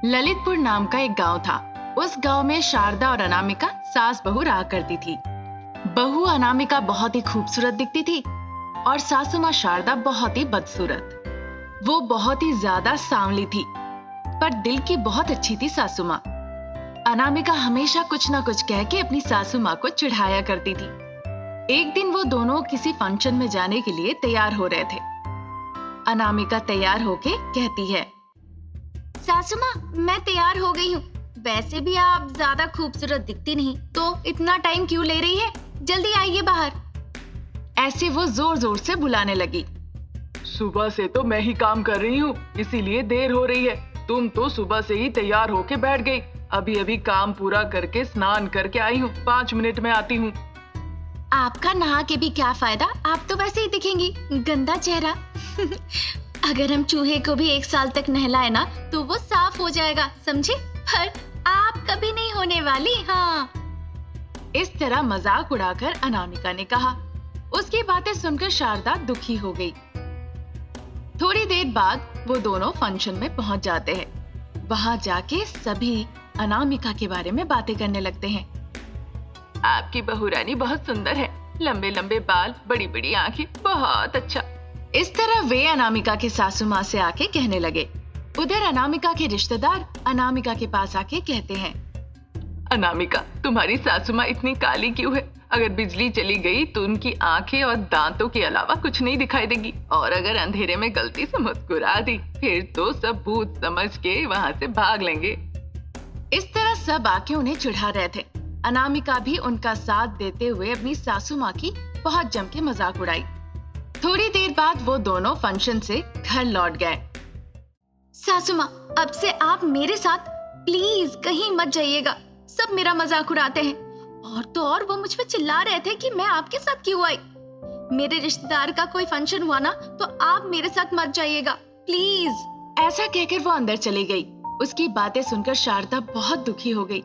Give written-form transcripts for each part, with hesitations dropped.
ललितपुर नाम का एक गांव था। उस गांव में शारदा और अनामिका सास बहू रहा करती थी। बहू अनामिका बहुत ही खूबसूरत दिखती थी और सासू माँ शारदा बहुत ही बदसूरत। वो बहुत ही ज्यादा सांवली थी, पर दिल की बहुत अच्छी थी सासू माँ। अनामिका हमेशा कुछ ना कुछ कह के अपनी सासू माँ को चिढ़ाया करती थी। एक दिन वो दोनों किसी फंक्शन में जाने के लिए तैयार हो रहे थे। अनामिका तैयार होके कहती है, सासू माँ, मैं तैयार हो गई हूँ। वैसे भी आप ज्यादा खूबसूरत दिखती नहीं, तो इतना टाइम क्यों ले रही है? जल्दी आइए बाहर। ऐसे वो जोर जोर से बुलाने लगी। सुबह से तो मैं ही काम कर रही हूँ, इसीलिए देर हो रही है। तुम तो सुबह से ही तैयार होके बैठ गई। अभी अभी काम पूरा करके स्नान करके आई हूँ, 5 मिनट में आती हूँ। आपका नहा के भी क्या फायदा, आप तो वैसे ही दिखेंगी, गंदा चेहरा। अगर हम चूहे को भी 1 साल तक नहलाए ना, तो वो साफ हो जाएगा, समझे? पर आप कभी नहीं होने वाली। हाँ, इस तरह मजाक उड़ाकर अनामिका ने कहा। उसकी बातें सुनकर शारदा दुखी हो गई। थोड़ी देर बाद वो दोनों फंक्शन में पहुंच जाते हैं। वहां जाके सभी अनामिका के बारे में बातें करने लगते हैं। आपकी बहू रानी बहुत सुंदर है, लंबे लंबे बाल, बड़ी बड़ी आंखें, बहुत अच्छा। इस तरह वे अनामिका के सासू माँ से आके कहने लगे। उधर अनामिका के रिश्तेदार अनामिका के पास आके कहते हैं, अनामिका, तुम्हारी सासू माँ इतनी काली क्यों है? अगर बिजली चली गई तो उनकी आंखें और दांतों के अलावा कुछ नहीं दिखाई देगी, और अगर अंधेरे में गलती से मुस्कुरा दी, फिर तो सब भूत समझ के वहाँ से भाग लेंगे। इस तरह सब आके उन्हें चिढ़ा रहे थे। अनामिका भी उनका साथ देते हुए अपनी सासू माँ की बहुत जम के मजाक उड़ाई। थोड़ी देर बाद वो दोनों फंक्शन से घर लौट गए। सासू माँ, अब से आप मेरे साथ प्लीज कहीं मत जाइएगा। सब मेरा मजाक उड़ाते हैं, और तो और वो मुझ पे चिल्ला रहे थे कि मैं आपके साथ क्यों आई। मेरे रिश्तेदार का कोई फंक्शन हुआ ना, तो आप मेरे साथ मत जाइएगा, प्लीज। ऐसा कहकर वो अंदर चली गई। उसकी बातें सुनकर शारदा बहुत दुखी हो गई।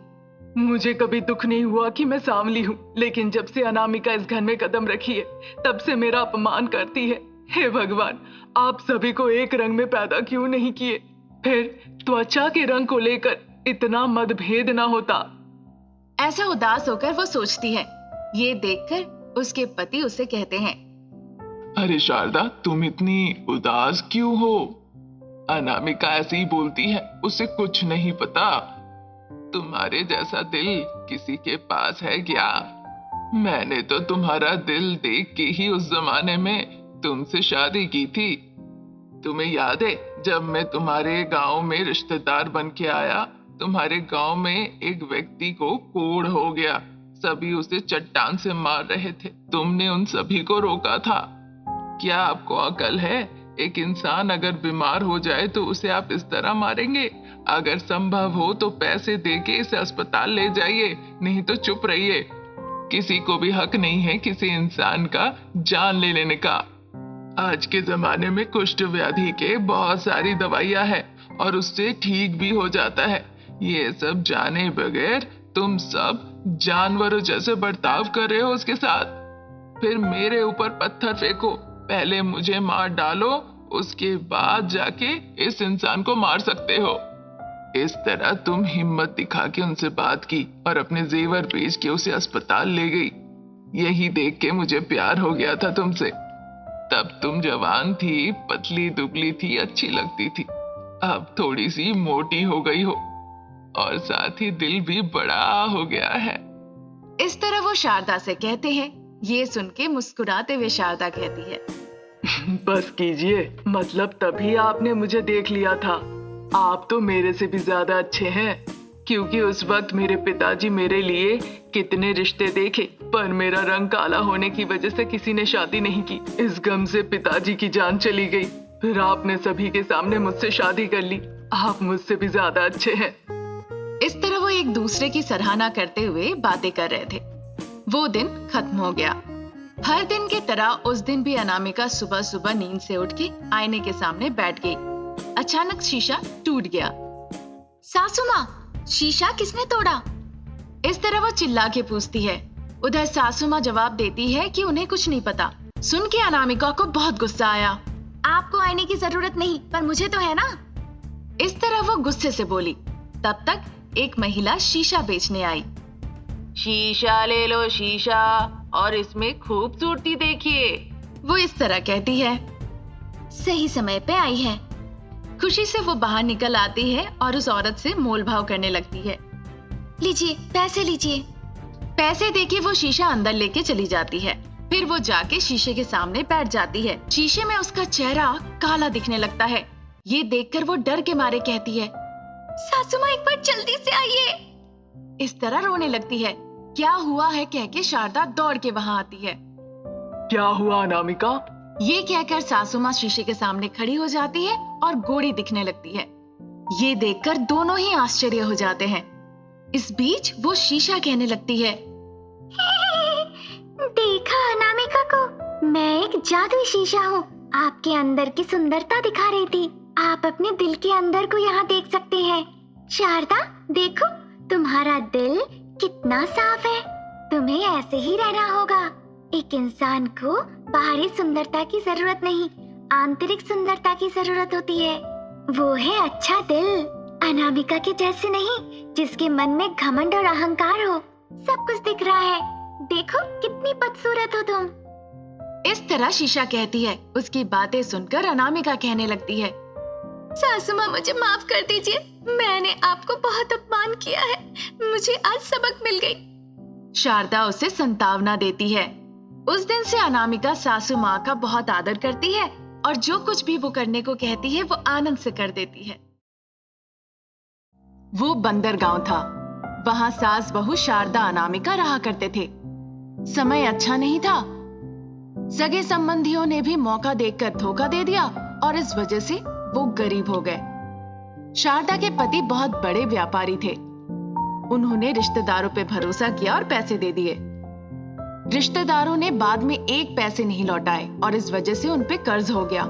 मुझे कभी दुख नहीं हुआ कि मैं सांवली हूँ, लेकिन जब से अनामिका इस घर में कदम रखी है, तब से मेरा अपमान करती है। हे भगवान, आप सभी को एक रंग में पैदा क्यों नहीं किए? फिर त्वचा के रंग को लेकर इतना मतभेद ना होता। ऐसा उदास होकर वो सोचती है। ये देखकर उसके पति उसे कहते हैं, अरे शारदा, तुम इतनी उदास क्यों हो? अनामिका ऐसे ही बोलती है, उसे कुछ नहीं पता। तुम्हारे जैसा दिल किसी के पास है क्या? मैंने तो तुम्हारा दिल देख के ही उस जमाने में तुमसे शादी की थी। तुम्हें याद है जब मैं तुम्हारे गांव में रिश्तेदार बन के आया, तुम्हारे गांव में एक व्यक्ति को कोढ़ हो गया, सभी उसे चट्टान से मार रहे थे, तुमने उन सभी को रोका था। क्या आपको अकल है? एक इंसान अगर बीमार हो जाए तो उसे आप इस तरह मारेंगे? अगर संभव हो तो पैसे देके इसे अस्पताल ले जाइए, नहीं तो चुप रहिए। किसी को भी हक नहीं है किसी इंसान का जान ले लेने का। आज के जमाने में कुष्ठ व्याधि के बहुत सारी दवाइयां हैं और उससे ठीक भी हो जाता है। ये सब जाने बगैर तुम सब जानवरों जैसे बर्ताव कर रहे हो उसके साथ। फिर मेरे ऊपर पत्थर फेंको, पहले मुझे मार डालो, उसके बाद जाके इस इंसान को मार सकते हो। इस तरह तुम हिम्मत दिखा के उनसे बात की और अपने जेवर बेच के उसे अस्पताल ले गई। यही देख के मुझे प्यार हो गया था तुमसे। तब तुम जवान थी, पतली दुबली थी, अच्छी लगती थी। अब थोड़ी सी मोटी हो गई हो और साथ ही दिल भी बड़ा हो गया है। इस तरह वो शारदा से कहते हैं। ये सुन के मुस्कुराते हुए शारदा कहती है, बस कीजिए, मतलब तभी आपने मुझे देख लिया था। आप तो मेरे से भी ज्यादा अच्छे हैं, क्योंकि उस वक्त मेरे पिताजी मेरे लिए कितने रिश्ते देखे, पर मेरा रंग काला होने की वजह से किसी ने शादी नहीं की। इस गम से पिताजी की जान चली गई। फिर आपने सभी के सामने मुझसे शादी कर ली। आप मुझसे भी ज्यादा अच्छे हैं। इस तरह वो एक दूसरे की सराहना करते हुए बातें कर रहे थे। वो दिन खत्म हो गया। हर दिन की तरह उस दिन भी अनामिका सुबह सुबह नींद से उठ के आईने के सामने बैठ गई। अचानक शीशा टूट गया। सासू माँ, शीशा किसने तोड़ा? इस तरह वो चिल्ला के पूछती है। उधर सासू माँ जवाब देती है कि उन्हें कुछ नहीं पता। सुन के अनामिका को बहुत गुस्सा आया। आपको आईने की जरूरत नहीं, पर मुझे तो है ना। इस तरह वो गुस्से से बोली। तब तक एक महिला शीशा बेचने आई। शीशा ले लो शीशा, और इसमें खूबसूरती देखिए, वो इस तरह कहती है। सही समय पे आई है। खुशी से वो बाहर निकल आती है और उस औरत से मोल भाव करने लगती है। लीजिए, पैसे लीजिए। पैसे देके वो शीशा अंदर लेके चली जाती है। फिर वो जाके शीशे के सामने बैठ जाती है। शीशे में उसका चेहरा काला दिखने लगता है। ये देखकर वो डर के मारे कहती है, सासू माँ, एक बार जल्दी से आइए। इस तरह रोने लगती है। क्या हुआ है कह के शारदा दौड़ के वहाँ आती है। क्या हुआ अनामिका? ये कहकर सासू माँ शीशे के सामने खड़ी हो जाती है और गोरी दिखने लगती है। ये देखकर दोनों ही आश्चर्य हो जाते हैं। इस बीच वो शीशा कहने लगती है, देखा अनामिका को, मैं एक जादुई शीशा हूँ। आपके अंदर की सुंदरता दिखा रही थी। आप अपने दिल के अंदर को यहाँ देख सकते हैं। शारदा, देखो तुम्हारा दिल कितना साफ है। तुम्हें ऐसे ही रहना होगा। एक इंसान को बाहरी सुंदरता की जरूरत नहीं, आंतरिक सुंदरता की जरूरत होती है। वो है अच्छा दिल, अनामिका के जैसे नहीं, जिसके मन में घमंड और अहंकार हो। सब कुछ दिख रहा है। देखो कितनी बदसूरत हो तुम। इस तरह शीशा कहती है। उसकी बातें सुनकर अनामिका कहने लगती है, सासू माँ, मुझे माफ कर दीजिए। मैंने आपको बहुत अपमान किया है। मुझे आज सबक मिल गई। शारदा उसे संतावना देती है। उस दिन से अनामिका सासू माँ का बहुत आदर करती है और जो कुछ भी वो करने को कहती है वो आनंद से कर देती है। वो बंदरगांव था। वहां सास बहू शारदा अनामिका रहा करते थे। समय अच्छा नहीं था। सगे संबंधियों ने भी मौका देखकर धोखा दे दिया और इस वजह से वो गरीब हो गए। शारदा के पति बहुत बड़े व्यापारी थे। उन्होंने रिश्तेदारों पे भरोसा किया और पैसे दे दिए। रिश्तेदारों ने बाद में एक पैसे नहीं लौटाए और इस वजह से उन पे कर्ज हो गया।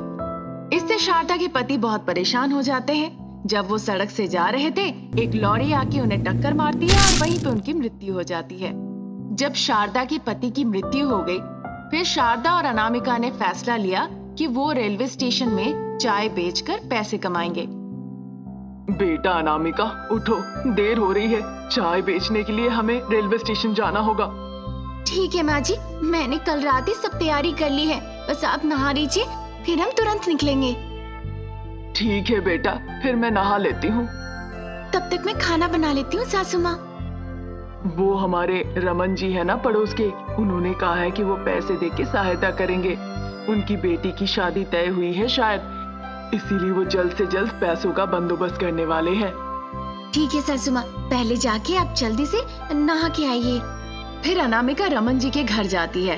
इससे शारदा के पति बहुत परेशान हो जाते हैं। जब वो सड़क से जा रहे थे, एक लॉरी आके उन्हें टक्कर मारती है और वहीं पे उनकी मृत्यु हो जाती है। जब शारदा के पति की मृत्यु हो गई, फिर शारदा और अनामिका ने फैसला लिया कि वो रेलवे स्टेशन में चाय बेचकर पैसे कमाएंगे। बेटा अनामिका, उठो, देर हो रही है। चाय बेचने के लिए हमें रेलवे स्टेशन जाना होगा। ठीक है माँ जी, मैंने कल रात ही सब तैयारी कर ली है। बस आप नहा लीजिए, फिर हम तुरंत निकलेंगे। ठीक है बेटा, फिर मैं नहा लेती हूँ। तब तक मैं खाना बना लेती हूँ सासू माँ। वो हमारे रमन जी है ना पड़ोस के, उन्होंने कहा है कि वो पैसे देके सहायता करेंगे। उनकी बेटी की शादी तय हुई है शायद, इसीलिए वो जल्द से जल्द पैसों का बंदोबस्त करने वाले हैं। ठीक है सासू माँ, पहले जाके आप जल्दी से नहा के आइए। फिर अनामिका रमन जी के घर जाती है।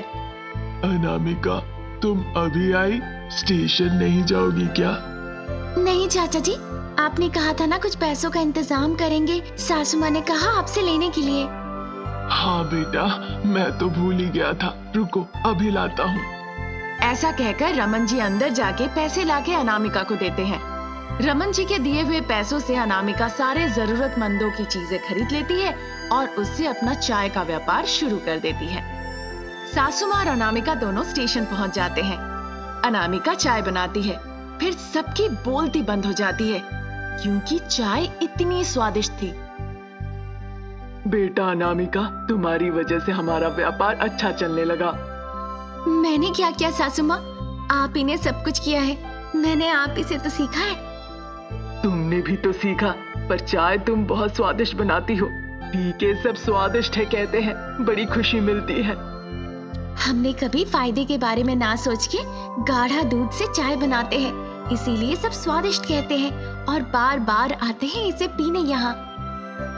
अनामिका, तुम अभी आई? स्टेशन नहीं जाओगी क्या? नहीं चाचा जी, आपने कहा था ना कुछ पैसों का इंतजाम करेंगे। सासू माँ ने कहा आपसे लेने के लिए। हाँ बेटा, मैं तो भूल ही गया था। रुको, अभी लाता हूँ। ऐसा कहकर रमन जी अंदर जाके पैसे लाके अनामिका को देते हैं। रमन जी के दिए हुए पैसों से अनामिका सारे जरूरतमंदों की चीजें खरीद लेती है और उससे अपना चाय का व्यापार शुरू कर देती है। सासू माँ और अनामिका दोनों स्टेशन पहुंच जाते हैं। अनामिका चाय बनाती है, फिर सबकी बोलती बंद हो जाती है क्योंकि चाय इतनी स्वादिष्ट थी। बेटा अनामिका, तुम्हारी वजह से हमारा व्यापार अच्छा चलने लगा। मैंने क्या किया सासू माँ? आप ही ने सब कुछ किया है। मैंने आप ही से तो सीखा है। तुमने भी तो सीखा, पर चाय तुम बहुत स्वादिष्ट बनाती हो। पी के सब स्वादिष्ट है कहते हैं, बड़ी खुशी मिलती है। हमने कभी फायदे के बारे में ना सोच के गाढ़ा दूध से चाय बनाते हैं, इसीलिए सब स्वादिष्ट कहते हैं और बार बार आते हैं इसे पीने यहाँ।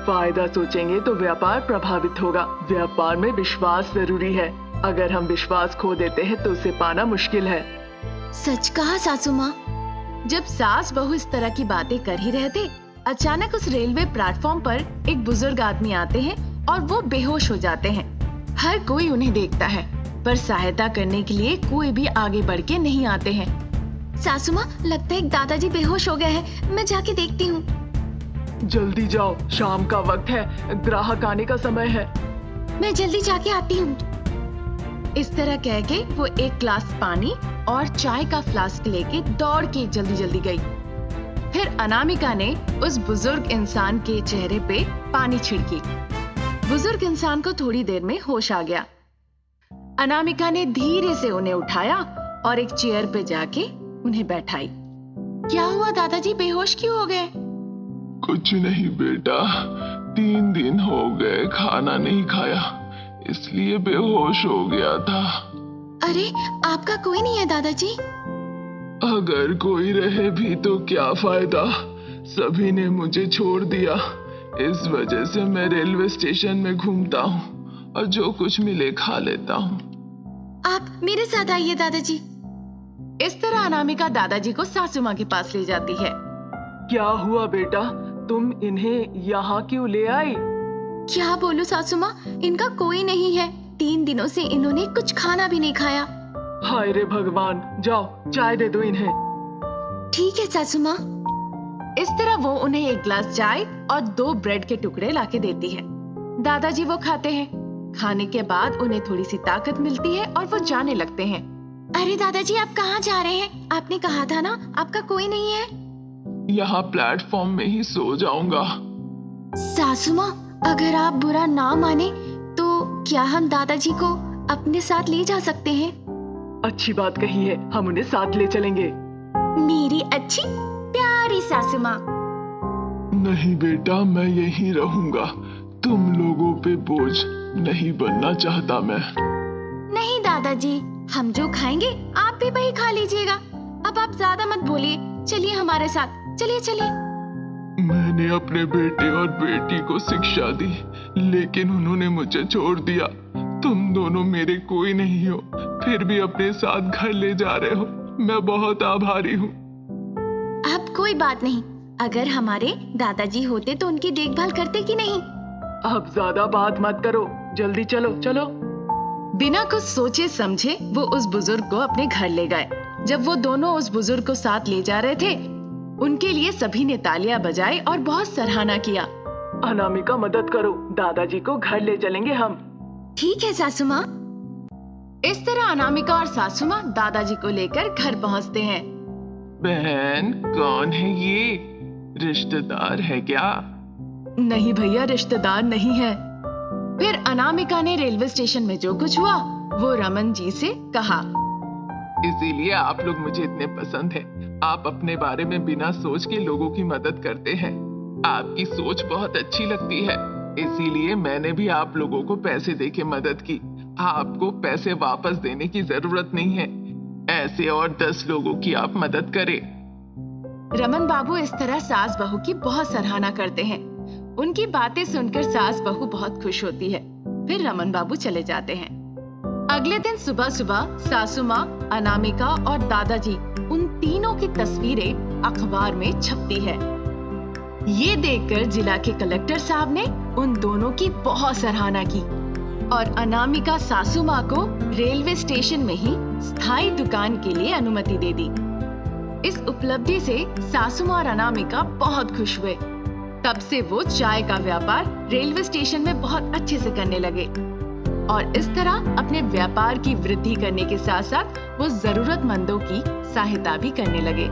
फायदा सोचेंगे तो व्यापार प्रभावित होगा। व्यापार में विश्वास जरूरी है। अगर हम विश्वास खो देते हैं तो उसे पाना मुश्किल है। सच कहा सासू माँ। जब सास बहू इस तरह की बातें कर ही रहे थे, अचानक उस रेलवे प्लेटफॉर्म पर एक बुजुर्ग आदमी आते हैं और वो बेहोश हो जाते हैं। हर कोई उन्हें देखता है, पर सहायता करने के लिए कोई भी आगे बढ़ के नहीं आते हैं। सासू माँ, लगता है एक दादाजी बेहोश हो गए हैं। मैं जाके देखती हूँ। जल्दी जाओ, शाम का वक्त है, ग्राहक आने का समय है। मैं जल्दी जाके आती हूँ। इस तरह कह के वो एक ग्लास पानी और चाय का फ्लास्क लेके दौड़ के जल्दी जल्दी गई। फिर अनामिका ने उस बुजुर्ग इंसान के चेहरे पे पानी छिड़की। बुजुर्ग इंसान को थोड़ी देर में होश आ गया। अनामिका ने धीरे से उन्हें उठाया और एक चेयर पे जाके उन्हें बैठाई। क्या हुआ दादाजी, बेहोश क्यों हो गए? कुछ नहीं बेटा, 3 दिन हो गए खाना नहीं खाया, इसलिए बेहोश हो गया था। अरे आपका कोई नहीं है दादाजी? अगर कोई रहे भी तो क्या फायदा, सभी ने मुझे छोड़ दिया। इस वजह से मैं रेलवे स्टेशन में घूमता हूँ और जो कुछ मिले खा लेता हूँ। आप मेरे साथ आइए दादाजी। इस तरह अनामिका दादाजी को सासू माँ के पास ले जाती है। क्या हुआ बेटा, तुम इन्हें यहाँ क्यों ले आई? क्या बोलूं सासू माँ, इनका कोई नहीं है। 3 दिनों से इन्होंने कुछ खाना भी नहीं खाया। हाय रे भगवान, जाओ चाय दे दो इन्हें। ठीक है सासू माँ। इस तरह वो उन्हें एक गिलास चाय और 2 ब्रेड के टुकड़े लाके देती है। दादाजी वो खाते हैं। खाने के बाद उन्हें थोड़ी सी ताकत मिलती है और वो जाने लगते हैं। अरे दादाजी आप कहाँ जा रहे हैं? आपने कहा था ना आपका कोई नहीं है। यहाँ प्लेटफॉर्म में ही सो जाऊंगा। सासू माँ, अगर आप बुरा ना माने तो क्या हम दादाजी को अपने साथ ले जा सकते हैं? अच्छी बात कही है, हम उन्हें साथ ले चलेंगे। मेरी अच्छी प्यारी सासू माँ। नहीं बेटा, मैं यहीं रहूंगा। तुम लोगों पे बोझ नहीं बनना चाहता मैं। नहीं दादाजी, हम जो खाएंगे आप भी वही खा लीजिएगा। अब आप ज्यादा मत बोलिए, चलिए हमारे साथ, चलिए चलिए। मैंने अपने बेटे और बेटी को शिक्षा दी, लेकिन उन्होंने मुझे छोड़ दिया। तुम दोनों मेरे कोई नहीं हो, फिर भी अपने साथ घर ले जा रहे हो। मैं बहुत आभारी हूँ। अब कोई बात नहीं, अगर हमारे दादाजी होते तो उनकी देखभाल करते कि नहीं। अब ज्यादा बात मत करो, जल्दी चलो चलो। बिना कुछ सोचे समझे वो उस बुजुर्ग को अपने घर ले गए। जब वो दोनों उस बुजुर्ग को साथ ले जा रहे थे, उनके लिए सभी ने तालियां बजाई और बहुत सराहना किया। अनामिका मदद करो, दादाजी को घर ले चलेंगे हम। ठीक है सासू माँ। इस तरह अनामिका और सासू माँ दादाजी को लेकर घर पहुँचते हैं। बहन, कौन है ये? रिश्तेदार है क्या? नहीं भैया, रिश्तेदार नहीं है। फिर अनामिका ने रेलवे स्टेशन में जो कुछ हुआ वो रमन जी से कहा। इसीलिए आप लोग मुझे इतने पसंद हैं। आप अपने बारे में बिना सोच के लोगों की मदद करते हैं। आपकी सोच बहुत अच्छी लगती है, इसीलिए मैंने भी आप लोगों को पैसे देके मदद की। आपको पैसे वापस देने की जरूरत नहीं है। ऐसे और 10 लोगों की आप मदद करें। रमन बाबू इस तरह सास बहू की बहुत सराहना करते हैं। उनकी बातें सुनकर सास बहू बहुत खुश होती है। फिर रमन बाबू चले जाते हैं। अगले दिन सुबह सुबह सासू माँ, अनामिका और दादाजी, उन तीनों की तस्वीरें अखबार में छपती है। ये देखकर जिला के कलेक्टर साहब ने उन दोनों की बहुत सराहना की और अनामिका सासू माँ को रेलवे स्टेशन में ही स्थायी दुकान के लिए अनुमति दे दी। इस उपलब्धि से सासू माँ और अनामिका बहुत खुश हुए। तब से वो चाय का व्यापार रेलवे स्टेशन में बहुत अच्छे से करने लगे और इस तरह अपने व्यापार की वृद्धि करने के साथ साथ वो जरूरतमंदों की सहायता भी करने लगे।